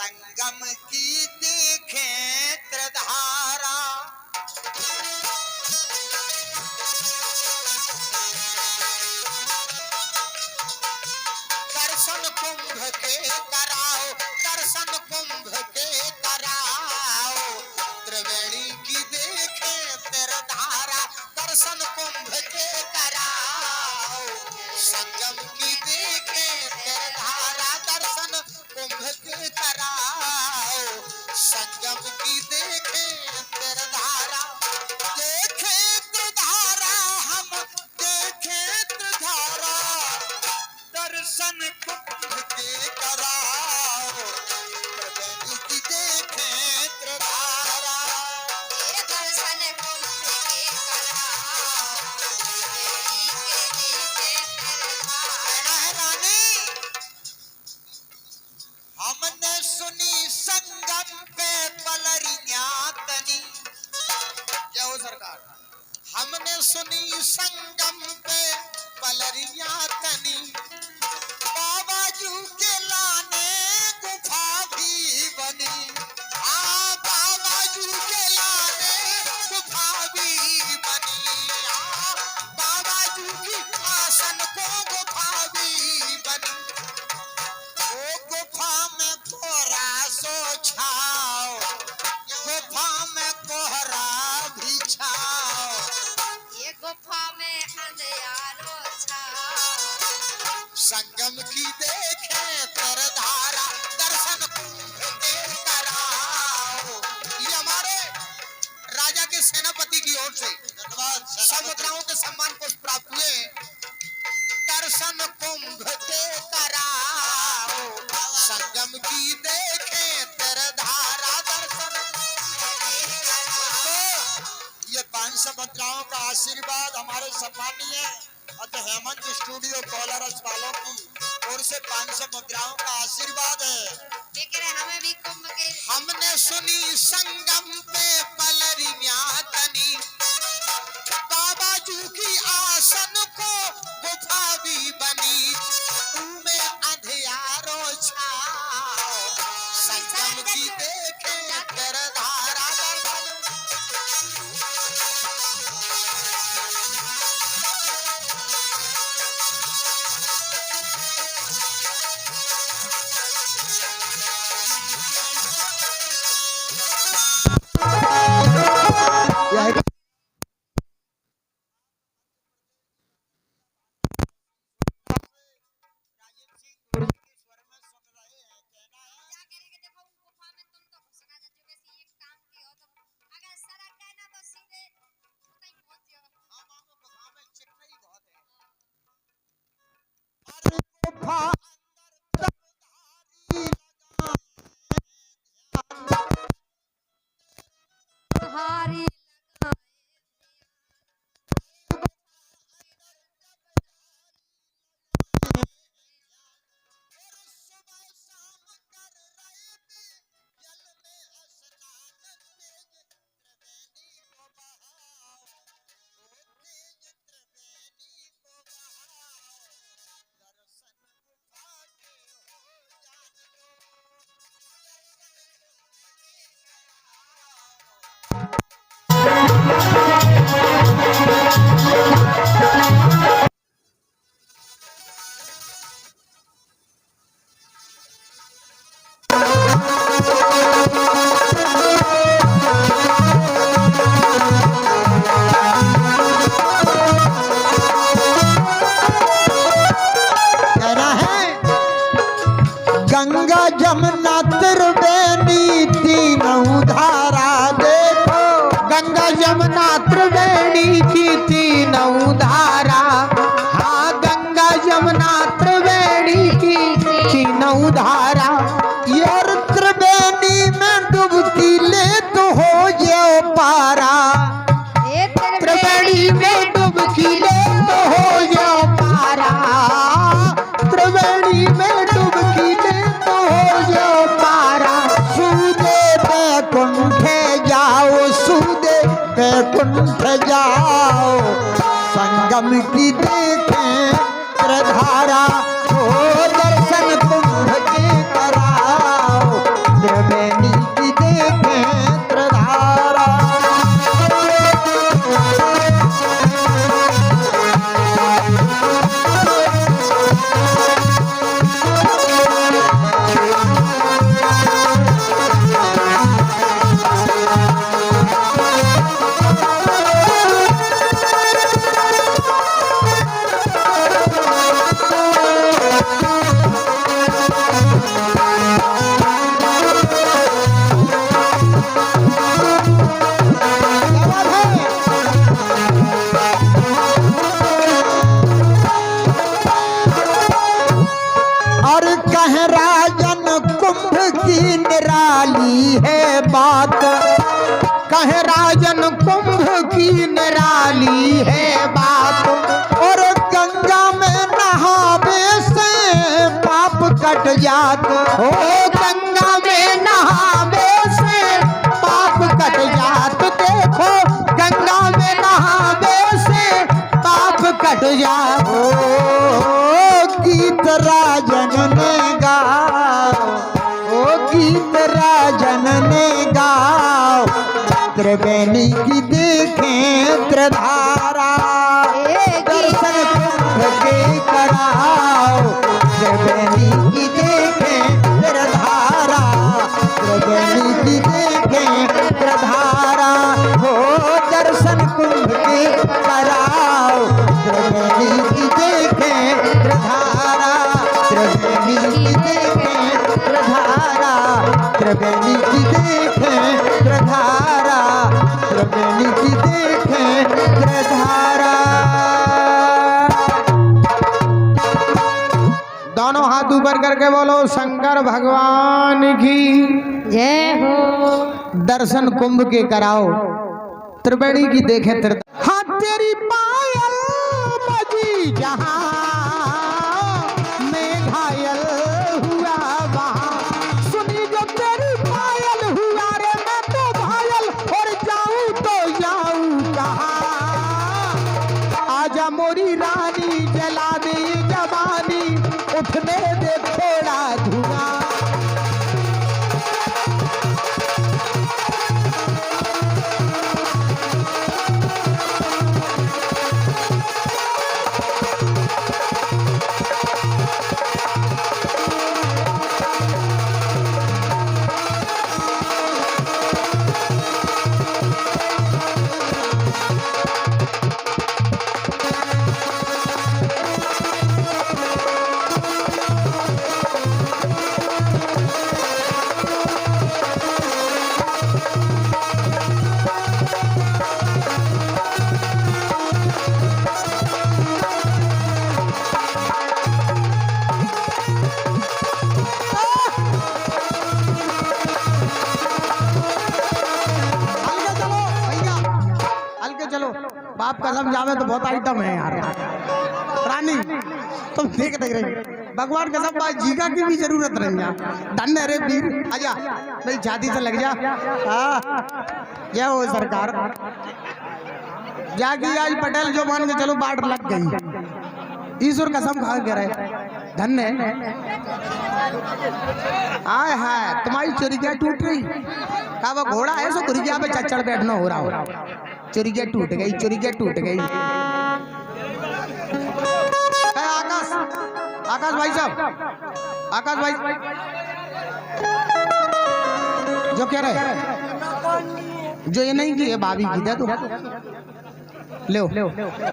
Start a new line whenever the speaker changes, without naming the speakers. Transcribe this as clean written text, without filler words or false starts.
संगम की देखे त्रिधारा। दर्शन कुंभ के कराओ, दर्शन कुंभ के कराओ, त्रिवेणी की देखे त्रिधारा। दर्शन कुंभ के कराओ, संगम की देखे त्रिधारा। दर्शन कुंभ के कराओ, संगम की देखे त्रिधारा। देखे त्रिधारा हम देखे त्रिधारा, दर्शन कुंभ के कराओ, त्रिवेणी की देखे त्रिधारा।
दर्शन कुंभ के कराओ, त्रिवेणी के देखे त्रिधारा।
रानी हमने सुनी संगम पे पलरियां तनी। जय हो सरकार। हमने सुनी संगम पे पलरियां तनी, बाबाजू के लाने गुफा भी बनी। हाँ बाबाजू के लाने गुफा भी बनी। हाँ बाबाजू की आसन को गुफा भी बनी। वो गुफा में कोहरा सो छाओ, गुफा में कोहरा भी छाओ।
ये गुफा में अंधियारो छाओ,
संगम की देखे त्रिधारा। दर्शन कुंभ के कराओ। ये हमारे राजा के सेनापति की ओर से सब मुद्राओं के सम्मान को प्राप्त हुए। दर्शन कुंभ के कराओ, संगम की देखे त्रिधारा। दर्शन तो ये 500 मुद्राओं का आशीर्वाद हमारे सम्मानीय अतः हेमंत स्टूडियो कोलारस वालों की ओर से 500 मुद्राओं का आशीर्वाद है।
लेकिन हमें भी कुंभ के।
हमने सुनी संगम पे पलरियां तनी, बाबाजू की आसन को गुफा भी बनी। उनमें अंधियारो छाओ, संगम की देखे त्रिधारा।
हारी
धारा। यार त्रिवेणी में डुबकी ले तो हो जाओ पारा। त्रिवेणी में डुबकी ले तो हो जाओ पारा। त्रिवेणी में डुबकी ले तो हो जाओ पारा। सूदे बैकुंठ जाओ, सूदे बैकुंठ जाओ, संगम की देखें त्रिधारा। हो दर्शन कुंभ के कराओ,
निराली है बात, कहे राजन कुंभ की निराली है बात। और गंगा में नहावे से पाप कट जात, ओ गंगा में नहावे से पाप कट जात। देखो गंगा में नहावे से पाप कट जात। गीत राजन ने गाओ, ओ गीत राजन ने गाओ, त्रिवेणी की देखें त्रिधारा, दर्शन कुंभ के कराओ, त्रिवेणी की देखें त्रिधारा, त्रिवेणी की देखें त्रिधारा। हो दर्शन कुंभ के कराओ, त्रिवेणी की देखें त्रिधारा, त्रिवेणी की देखें त्रिधारा, त्रिवेणी की देखें त्रिधारा, त्रिवेणी की देखें त्रिधारा। दोनों हाथ ऊपर करके बोलो शंकर भगवान की
जय हो।
दर्शन कुंभ के कराओ, त्रिवेणी की देखें त्रिधारा। हाँ तेरी पायल बजी जहां मैं घायल हुआ वहां, सुनी जो तेरी पायल हुआ रे मैं तो घायल, और जाऊं तो जाऊं कहां। आजा मोरी रानी जला दे जवानी, उठने दे थोड़ा धुआं। बाप कसम जावे तो बहुत आइटम है यार। रानी तुम देख नहीं रही, भगवान कसम बात जीगा की भी जरूरत नहीं है। धन्य रे वीर, आजा मेरी छाती से लग जा। जय हो सरकार। जागी आज पटेल जो मान के चलो बाट लग गई, ईश्वर कसम खा के रहे। धन्य आय हाय तुम्हारी चोरिया टूट रही का, वो घोड़ा है सो गुरिया पे चढ़ बैठना हो रहा हो। चोरिया टूट गई, चोरिया टूट गई। आकाश, आकाश भाई साहब, आकाश भाई जो कह रहे जो ये नहीं की है भाभी की दे दो, ले